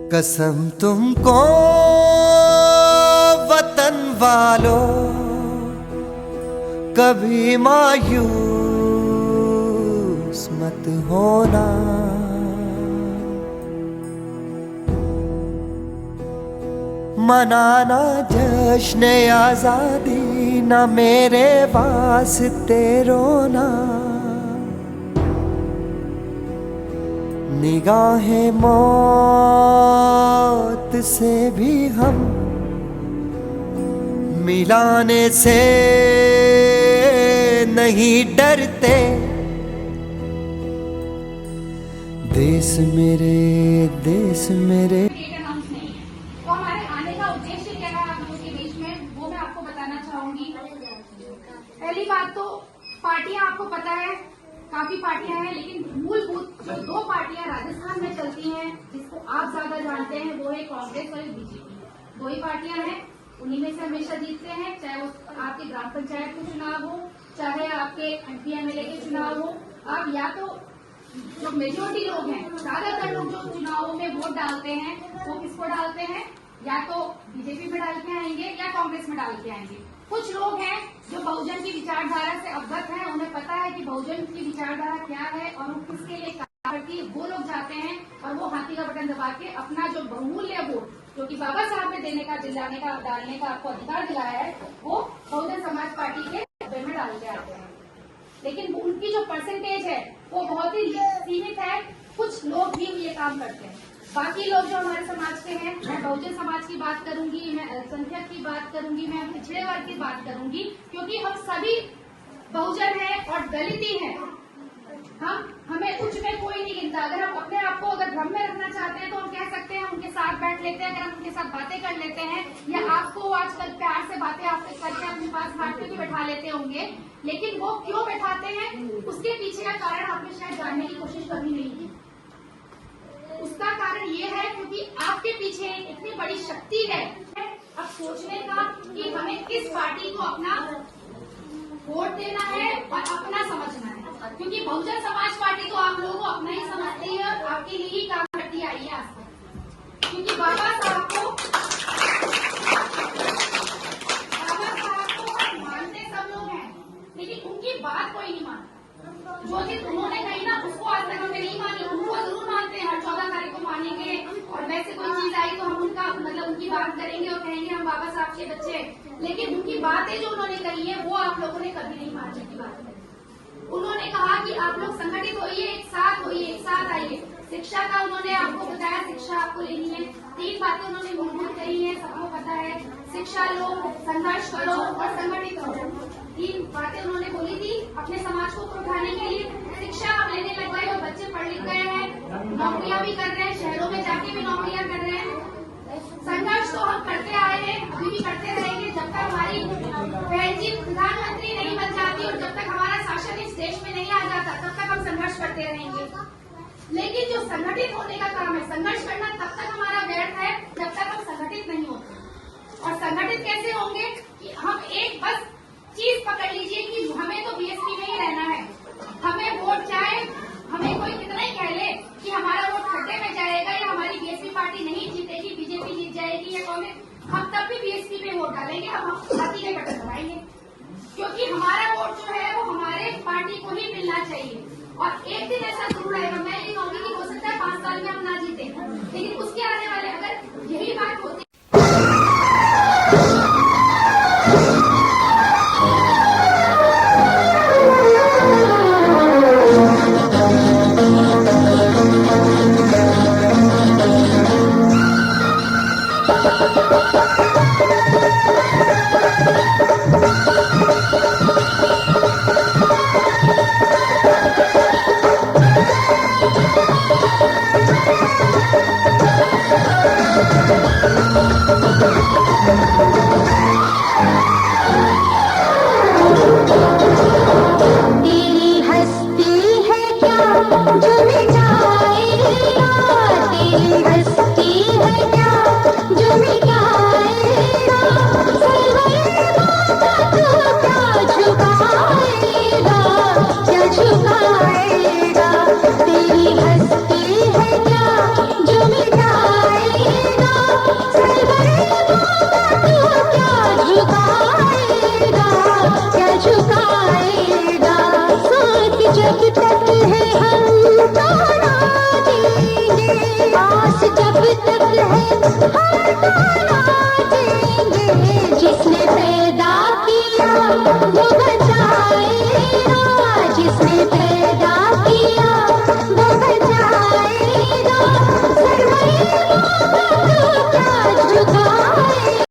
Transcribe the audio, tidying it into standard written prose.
कसम तुमको वतन वालों, कभी मायूस मत होना। मनाना जश्न आजादी, ना मेरे वास्ते रोना। निगाहें मौत से भी हम मिलाने से नहीं डरते। देश मेरे, देश मेरे। तो हमारे आने का उद्देश्य क्या है आप लोगों के बीच में, वो मैं आपको बताना चाहूंगी। पहली बात तो पार्टियां आपको पता है, काफी पार्टियां हैं, लेकिन मूलभूत जो दो पार्टियां राजस्थान में चलती हैं जिसको आप ज्यादा जानते हैं, वो है कांग्रेस और बीजेपी। दो ही पार्टियां हैं, उन्हीं में से हमेशा जीतते हैं, चाहे वो आपके ग्राम पंचायत के चुनाव हो, चाहे आपके MP MLA के चुनाव हो। आप या तो जो मेजोरिटी लोग हैं, ज्यादातर लोग जो चुनावों में वोट डालते हैं, वो किसको डालते हैं? या तो बीजेपी में डाल के आएंगे या कांग्रेस में डाल के आएंगे। कुछ लोग हैं जो बहुजन की विचारधारा से अवगत हैं, उन्हें पता है कि बहुजन की विचारधारा क्या है और वो किसके लिए काम करती है। वो लोग जाते हैं और वो हाथी का बटन दबा के अपना जो बहुमूल्य वोट, जो कि बाबा साहब ने देने का, दिलाने का, डालने का आपको अधिकार दिलाया है, वो बहुजन समाज पार्टी के डब्बे में डाल के आते हैं। लेकिन उनकी जो परसेंटेज है वो बहुत ही सीमित है। कुछ लोग भी ये काम करते हैं। बाकी लोग जो हमारे समाज के हैं, मैं बहुजन समाज की बात करूंगी, मैं अल्पसंख्यक की बात करूंगी, मैं पिछड़े वर्ग की बात करूंगी, क्योंकि हम सभी बहुजन हैं और दलित ही हैं। हमें उच्च में कोई नहीं गिनता। अगर हम अपने आप को अगर भ्रम में रखना चाहते हैं तो हम कह सकते हैं, हम उनके साथ बैठ लेते हैं, अगर हम उनके साथ बातें कर लेते हैं, या आपको आजकल प्यार से बातें आप करके अपने पास हाथ में भी बैठा लेते होंगे। लेकिन वो क्यों बैठाते हैं, उसके पीछे का कारण आपने शायद जानने की कोशिश कभी नहीं की। उसका कारण ये है क्योंकि आपके पीछे इतनी बड़ी शक्ति है अब सोचने का कि हमें किस पार्टी को अपना वोट देना है और अपना समझना है। क्योंकि बहुजन समाज पार्टी तो आप लोगों को अपना ही समझती है और आपके लिए ही काम करती आई है आज तक। क्योंकि बाबा साहब को मानते सब लोग हैं, लेकिन उनकी बात कोई नहीं मानता। जो चीज उन्होंने कही ना, उसको आज तक हमने नहीं मानी। उनको जरूर मानते हैं, हर 14 तारीख को मानेंगे, और वैसे कोई चीज आई तो हम उनका मतलब उनकी बात करेंगे और कहेंगे हम बाबा साहब के बच्चे हैं। लेकिन उनकी बातें जो उन्होंने कही है वो आप लोगों ने कभी नहीं मानने की बात है। उन्होंने कहा कि आप लोग संगठित होइए, एक साथ होइए, एक साथ आइए। शिक्षा का उन्होंने आपको बताया, शिक्षा आपको लेनी है। 3 बातें उन्होंने मूलभूत कही है, सबको पता है। शिक्षा लो, संघर्ष करो और संगठित हो। 3 बातें उन्होंने बोली थी अपने समाज को उठाने के लिए। शिक्षा हम लेने लग गए और बच्चे पढ़ लिख गए हैं, नौकरियां भी कर रहे हैं, शहरों में जाके भी नौकरियां कर रहे हैं। संघर्ष तो हम करते आए हैं, अभी भी करते रहेंगे जब तक हमारी बहन जी प्रधानमंत्री नहीं बन जाती और जब तक हमारा शासन इस देश में नहीं आ जाता, तब तक हम संघर्ष करते रहेंगे। लेकिन जो संगठित होने का काम है, संघर्ष करना तब तक हमारा व्यर्थ है जब तक हम संगठित नहीं होते। और संगठित कैसे होंगे कि हम एक बस चीज पकड़ लीजिए कि हमें तो BSP में ही रहना है। हमें वोट चाहे हमें कोई कितना ही कह ले कि हमारा वोट खड्डे में जाएगा या हमारी BSP पार्टी नहीं जीतेगी, बीजेपी जीत जाएगी या कांग्रेस, हम तब भी BSP में वोट डालेंगे, हम हाथी के बटन दबाएंगे। क्योंकि हमारा वोट जो है वो हमारे पार्टी को ही मिलना चाहिए। और एक दिन ऐसा जरूर आएगा, मैं ये कहूंगी कि हो सकता है 5 साल में हम ना जीते, लेकिन उसके आने वाले अगर यही बात होती